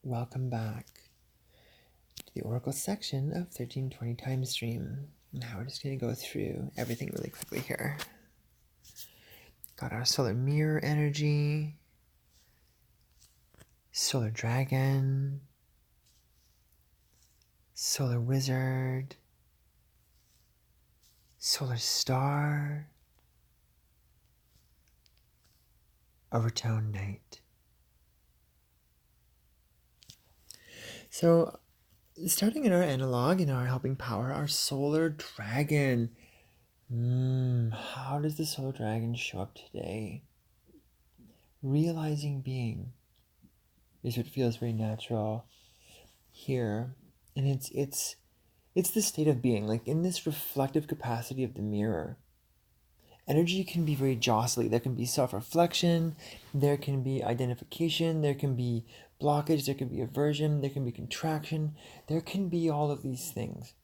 Welcome back to the Oracle section of 1320 Time Stream. Now we're just going to go through everything really quickly here. Got our Solar Mirror energy, Solar Dragon, Solar Wizard, Solar Star, Overtone Knight. So, starting in our analog, in our helping power, our Solar Dragon. How does the Solar Dragon show up today? Realizing being is what feels very natural here, and it's the state of being, like in this reflective capacity of the mirror. Energy can be very jostly. There can be self-reflection, there can be identification, there can be blockage, there can be aversion, there can be contraction, there can be all of these things.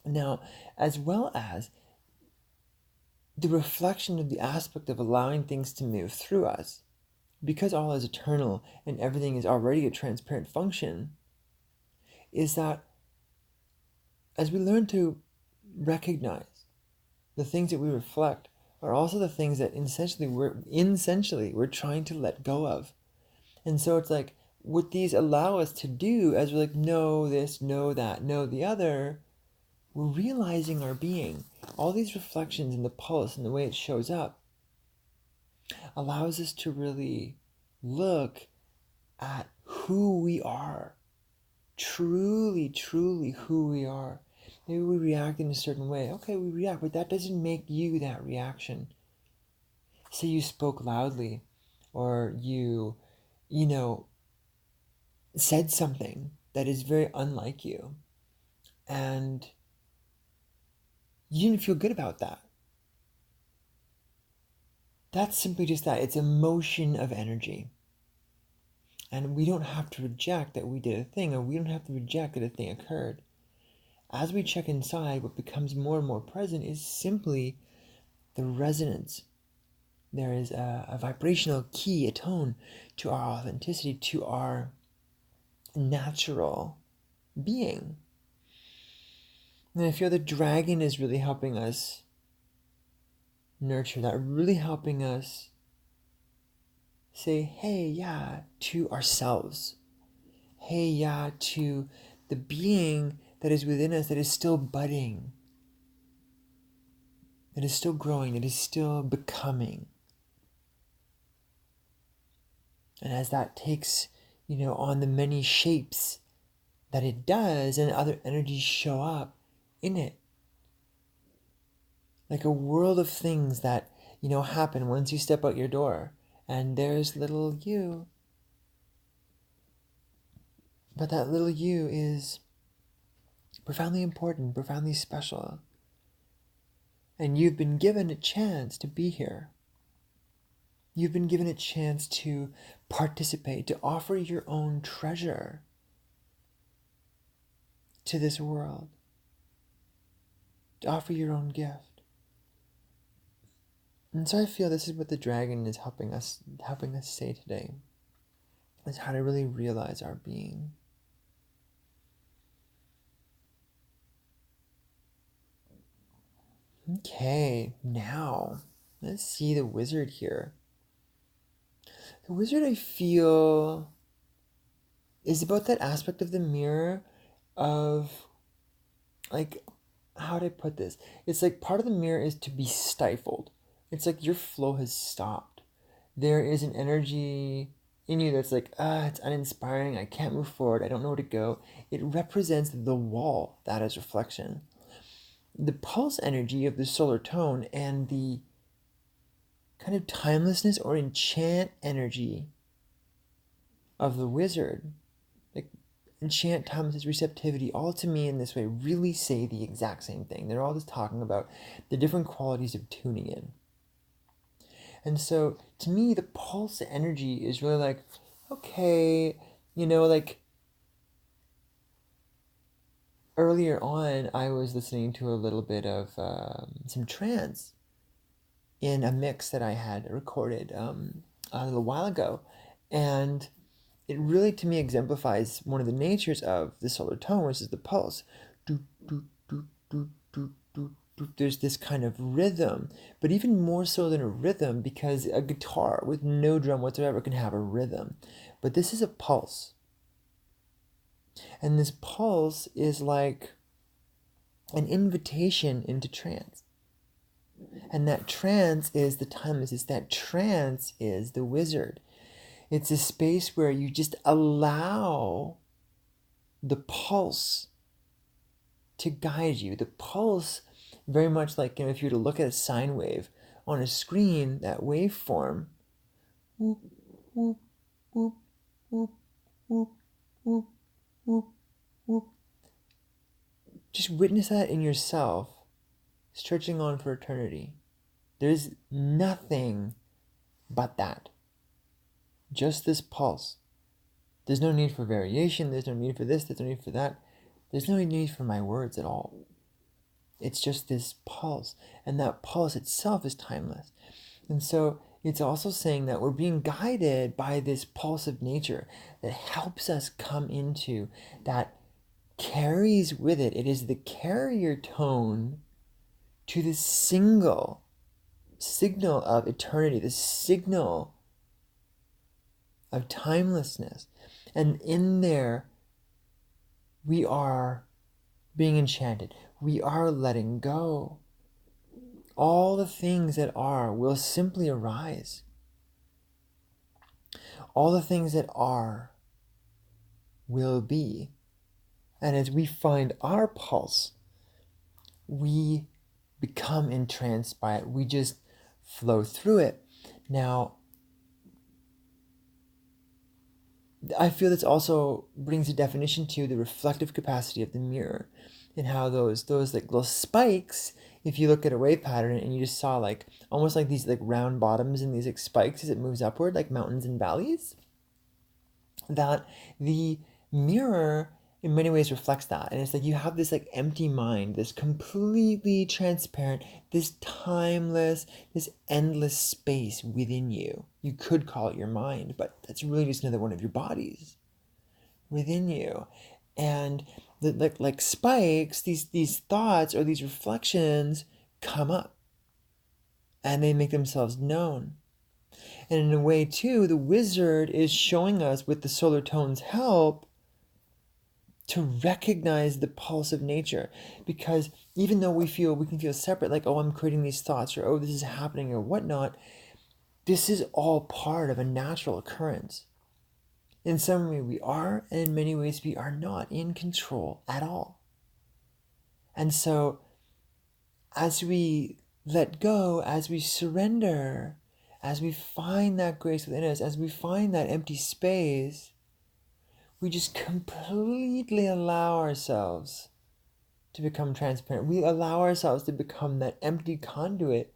Now, as well as the reflection of the aspect of allowing things to move through us, because all is eternal and everything is already a transparent function, is that as we learn to recognize the things that we reflect are also the things that essentially we're trying to let go of. And so it's like, what these allow us to do as we're like, know this, know that, know the other, we're realizing our being. All these reflections in the pulse and the way it shows up allows us to really look at who we are. Truly, truly who we are. Maybe we react in a certain way. Okay, we react, but that doesn't make you that reaction. Say you spoke loudly, or you said something that is very unlike you, and you didn't feel good about that. That's simply just that. It's a motion of energy. And we don't have to reject that we did a thing, or we don't have to reject that a thing occurred. As we check inside, what becomes more and more present is simply the resonance. There is a vibrational key, a tone to our authenticity, to our natural being. And I feel the dragon is really helping us nurture that, really helping us say, hey, yeah, to ourselves. Hey, yeah, to the being that is within us, that is still budding, that is still growing, that is still becoming. And as that takes, on the many shapes that it does, and other energies show up in it, like a world of things that, happen once you step out your door, and there's little you. But that little you is profoundly important, profoundly special. And you've been given a chance to be here. You've been given a chance to participate, to offer your own treasure to this world, to offer your own gift. And so I feel this is what the dragon is helping us say today, is how to really realize our being. Okay, now let's see the wizard here. The wizard, I feel, is about that aspect of the mirror of, like, how do I put this? It's like part of the mirror is to be stifled. It's like your flow has stopped. There is an energy in you that's like, it's uninspiring. I can't move forward. I don't know where to go. It represents the wall that is reflection. The pulse energy of the solar tone and the kind of timelessness or enchant energy of the wizard, like enchant, timelessness, receptivity, all to me in this way really say the exact same thing. They're all just talking about the different qualities of tuning in. And so to me, the pulse energy is really like, okay, like earlier on, I was listening to a little bit of some trance in a mix that I had recorded a little while ago. And it really, to me, exemplifies one of the natures of the solar tone, which is the pulse. Do, do, do, do, do, do, do. There's this kind of rhythm, but even more so than a rhythm, because a guitar with no drum whatsoever can have a rhythm. But this is a pulse. And this pulse is like an invitation into trance. And that trance is the timelessness. That trance is the wizard. It's a space where you just allow the pulse to guide you. The pulse, very much like, if you were to look at a sine wave on a screen, that waveform, whoop, whoop, whoop, whoop, whoop, whoop, whoop, whoop. Just witness that in yourself, stretching on for eternity. There's nothing but that. Just this pulse. There's no need for variation. There's no need for this. There's no need for that. There's no need for my words at all. It's just this pulse. And that pulse itself is timeless. And so it's also saying that we're being guided by this pulse of nature that helps us come into, that carries with it. It is the carrier tone to the signal of eternity, the signal of timelessness. And in there, we are being enchanted. We are letting go. All the things that are will simply arise. All the things that are will be. And as we find our pulse, we become entranced by it. We just flow through it. Now, I feel this also brings a definition to the reflective capacity of the mirror, and how those like little spikes, if you look at a wave pattern and you just saw like almost like these like round bottoms and these like spikes as it moves upward, like mountains and valleys, that the mirror in many ways reflects that. And it's like you have this like empty mind, this completely transparent, this timeless, this endless space within you. You could call it your mind, but that's really just another one of your bodies within you. And like spikes, these thoughts or these reflections come up and they make themselves known. And in a way too, the wizard is showing us, with the solar tone's help, to recognize the pulse of nature. Because even though we can feel separate, like, oh, I'm creating these thoughts, or oh, this is happening, or whatnot, this is all part of a natural occurrence. In some way we are, and in many ways we are not in control at all. And so as we let go, as we surrender, as we find that grace within us, as we find that empty space, we just completely allow ourselves to become transparent. We allow ourselves to become that empty conduit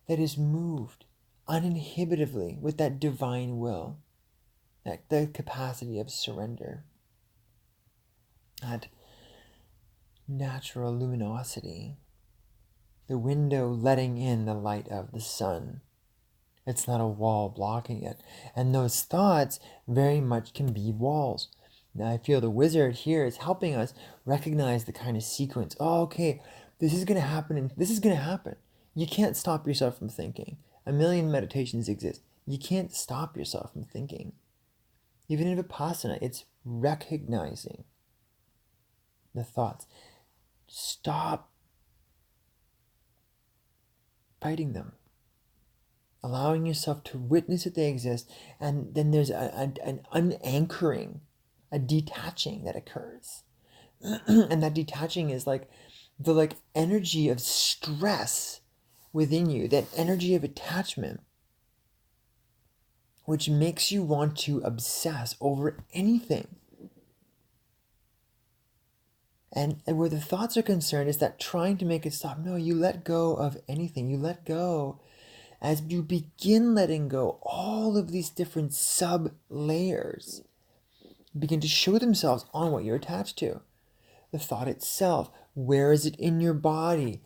that is moved uninhibitively with that divine will, that the capacity of surrender, that natural luminosity, the window letting in the light of the sun. It's not a wall blocking it. And those thoughts very much can be walls. Now I feel the wizard here is helping us recognize the kind of sequence. Oh, okay, this is going to happen, and this is going to happen. You can't stop yourself from thinking. A million meditations exist. You can't stop yourself from thinking. Even in Vipassana, it's recognizing the thoughts. Stop fighting them. Allowing yourself to witness that they exist, and then there's an unanchoring, a detaching that occurs. And that detaching is like the energy of stress within you, that energy of attachment, which makes you want to obsess over anything. And where the thoughts are concerned is that trying to make it stop. No, you let go of anything. You let go. As you begin letting go, all of these different sub-layers begin to show themselves on what you're attached to. The thought itself, where is it in your body?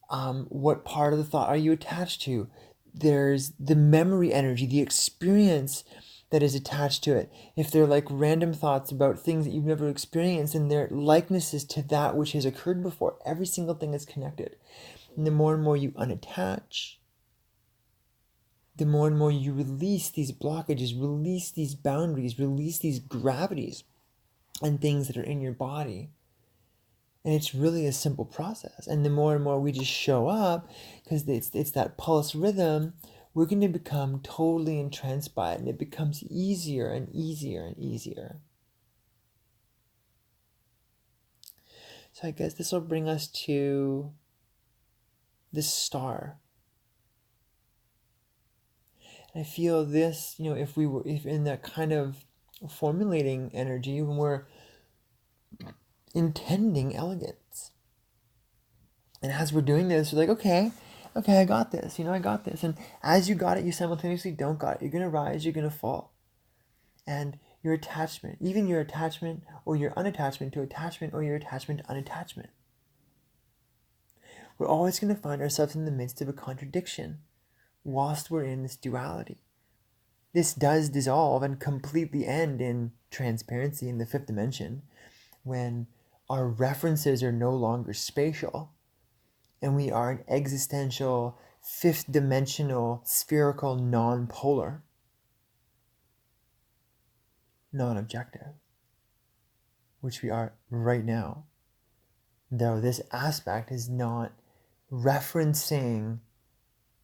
What part of the thought are you attached to? There's the memory energy, the experience that is attached to it, if they're like random thoughts about things that you've never experienced and they're likenesses to that which has occurred before, every single thing is connected. And the more and more you unattach, the more and more you release these blockages, release these boundaries, release these gravities and things that are in your body. And it's really a simple process. And the more and more we just show up, because it's that pulse rhythm, we're going to become totally entranced by it. And it becomes easier and easier and easier. So I guess this will bring us to this star. And I feel this, if in that kind of formulating energy, when we're intending elegance. And as we're doing this, we're like, okay, I got this, I got this. And as you got it, you simultaneously don't got it. You're going to rise, you're going to fall. And your attachment, even your attachment or your unattachment to attachment or your attachment to unattachment. We're always going to find ourselves in the midst of a contradiction whilst we're in this duality. This does dissolve and completely end in transparency in the fifth dimension when our references are no longer spatial and we are an existential, fifth dimensional, spherical, non-polar, non-objective, which we are right now. Though this aspect is not referencing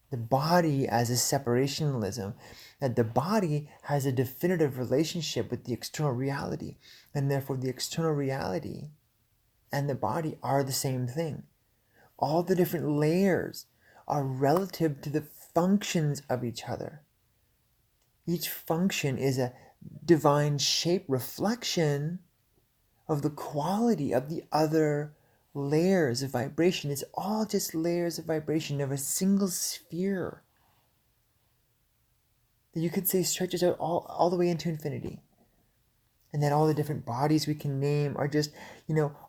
the body as a separationalism, that the body has a definitive relationship with the external reality, and therefore the external reality and the body are the same thing. All the different layers are relative to the functions of each other. Each function is a divine shape reflection of the quality of the other layers of vibration. It's all just layers of vibration of a single sphere that you could say stretches out all the way into infinity. And then all the different bodies we can name are just,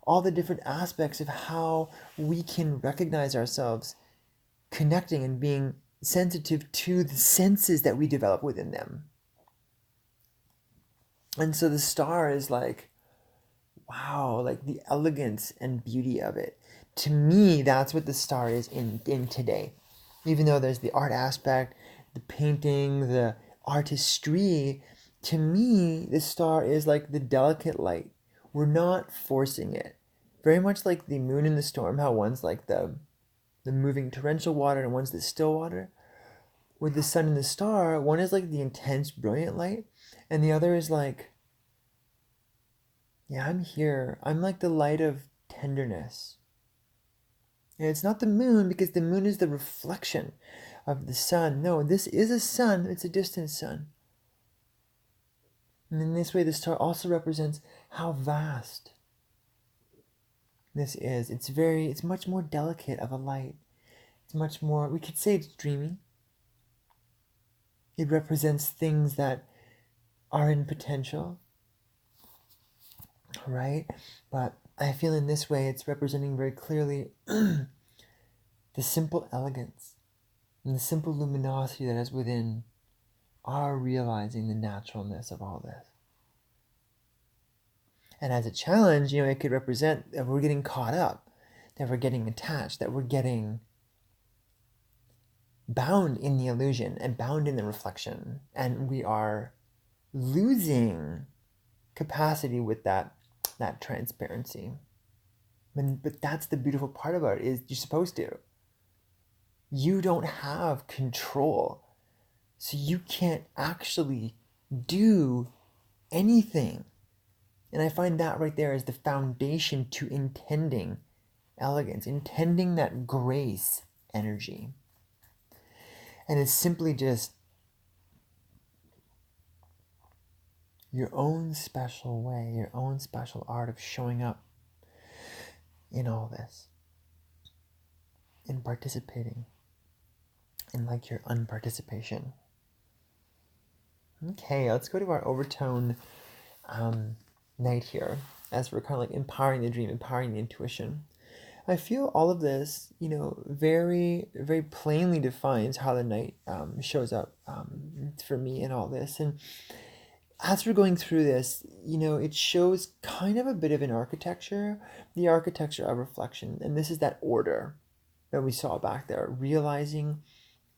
all the different aspects of how we can recognize ourselves connecting and being sensitive to the senses that we develop within them. And so the star is like, wow, like the elegance and beauty of it. To me, that's what the star is in today. Even though there's the art aspect, the painting, the artistry, to me, the star is like the delicate light. We're not forcing it. Very much like the moon in the storm, how one's like the moving torrential water and one's the still water. With the sun and the star, one is like the intense, brilliant light, and the other is like, yeah, I'm here. I'm like the light of tenderness. And it's not the moon, because the moon is the reflection of the sun. No, this is a sun. It's a distant sun. And in this way, the star also represents how vast this is. It's much more delicate of a light. It's much more, we could say it's dreamy. It represents things that are in potential, right? But I feel in this way, it's representing very clearly the simple elegance and the simple luminosity that is within our realizing the naturalness of all this. And as a challenge, it could represent that we're getting caught up, that we're getting attached, that we're getting bound in the illusion and bound in the reflection. And we are losing capacity with that transparency. But that's the beautiful part about it, is you're supposed to. You don't have control. So you can't actually do anything. And I find that right there is the foundation to intending elegance, intending that grace energy. And it's simply just your own special way, your own special art of showing up in all this, in participating, in like your unparticipation. Okay, let's go to our overtone night here, as we're kind of like empowering the dream, empowering the intuition. I feel all of this, very, very plainly defines how the night shows up for me in all this. And as we're going through this, it shows kind of a bit of an architecture, the architecture of reflection. And this is that order that we saw back there, realizing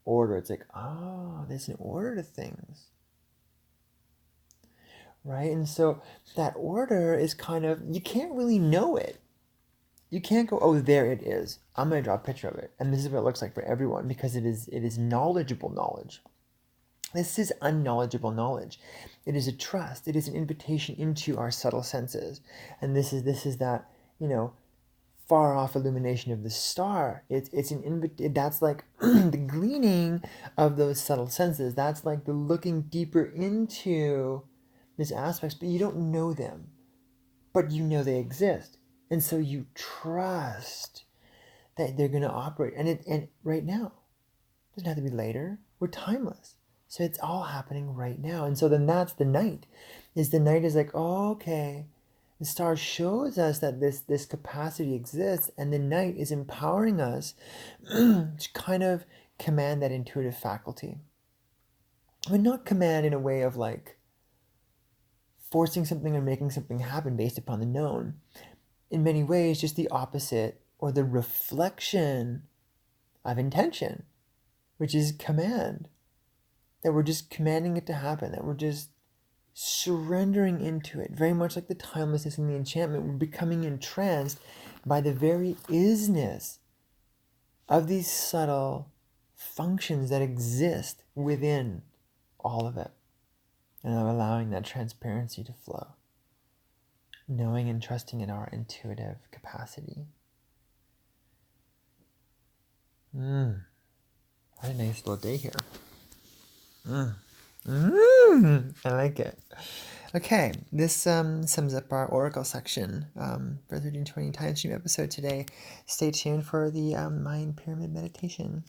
order. It's like, oh, there's an order to things, right? And so that order is kind of, you can't really know it. You can't go, oh, there it is. I'm going to draw a picture of it. And this is what it looks like for everyone, because it is knowledgeable knowledge. This is unknowledgeable knowledge. It is a trust. It is an invitation into our subtle senses. And this is that, far off illumination of the star. It's an that's like the gleaning of those subtle senses. That's like the looking deeper into these aspects, but you don't know them, but you know they exist. And so you trust that they're going to operate. And right now, it doesn't have to be later. We're timeless. So it's all happening right now. And so then that's the night. The night is like, oh, okay. The star shows us that this capacity exists, and the night is empowering us to kind of command that intuitive faculty. But not command in a way of like forcing something or making something happen based upon the known. In many ways, just the opposite, or the reflection of intention, which is command. That we're just commanding it to happen, that we're just surrendering into it, very much like the timelessness and the enchantment. We're becoming entranced by the very isness of these subtle functions that exist within all of it. And I'm allowing that transparency to flow, knowing and trusting in our intuitive capacity. What a nice little day here. I like it. Okay, this sums up our Oracle section for 1320 Time Stream episode today. Stay tuned for the Mind Pyramid meditation.